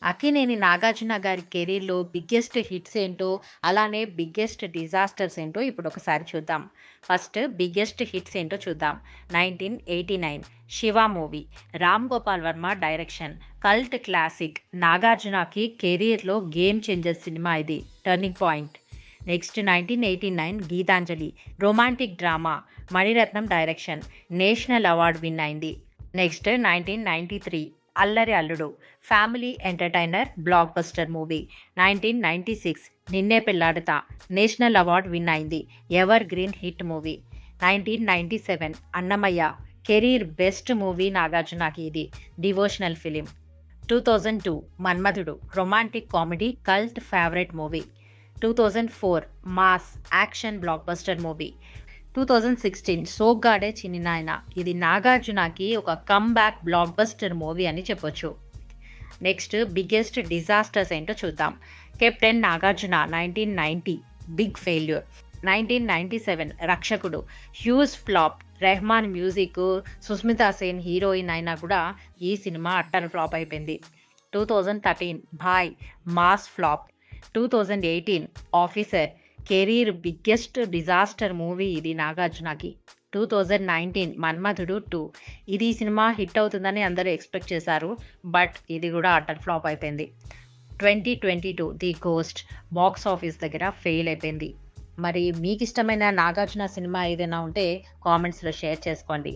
అక్కినేని నాగార్జున గారి కెరీర్‌లో biggest hits ఏంటో, అలానే బిగ్గెస్ట్ డిజాస్టర్స్ ఏంటో ఇప్పుడొకసారి చూద్దాం. ఫస్ట్ బిగ్గెస్ట్ హిట్స్ ఏంటో చూద్దాం. 1989 'Shiva' movie. Ram Gopal Varma direction. Cult classic. నాగార్జునకి కెరీర్‌లో గేమ్ చేంజర్ సినిమా ఇది. Turning point. Next 1989 Geethanjali. Romantic drama. Mani Ratnam direction. National award win అయింది. Next 1993 Allari Alludu. Family entertainer blockbuster movie. 1996 Ninne Pelladatha. National award win అయింది. Evergreen hit movie. 1997 Annamayya. Career best movie నాగార్జునకి ఇది. Devotional film. 2002 Manmadhudu. Romantic comedy cult favourite movie. 2004 mass action block buster movie. 2016 Soggade Chinni నాయన. ఇది నాగార్జునకి ఒక comeback block buster movie అని చెప్పొచ్చు. Next biggest disasters ఏంటో చూద్దాం. Captain Nagarjuna 1990 big failure. 1997 Rakshakudu huge flop. Rahman music, Sushmita Sen heroine అయినా కూడా ఈ సినిమా అట్టర్ ఫ్లాప్ అయిపోయింది. 2013 Bhai mass flop. 2018 Officer. Career biggest disaster movie ఇది నాగార్జునకి. 2019 మన్మధుడు 2. ఇది సినిమా హిట్ అవుతుందని అందరూ ఎక్స్పెక్ట్ చేశారు. బట్ ఇది కూడా అట్టర్ ఫ్లాప్ అయిపోయింది. 2022 ది గోస్ట్ బాక్స్ ఆఫీస్ దగ్గర ఫెయిల్ అయిపోయింది. మరి మీకు ఇష్టమైన నాగార్జున సినిమా ఏదైనా ఉంటే కామెంట్స్‌లో షేర్ చేసుకోండి.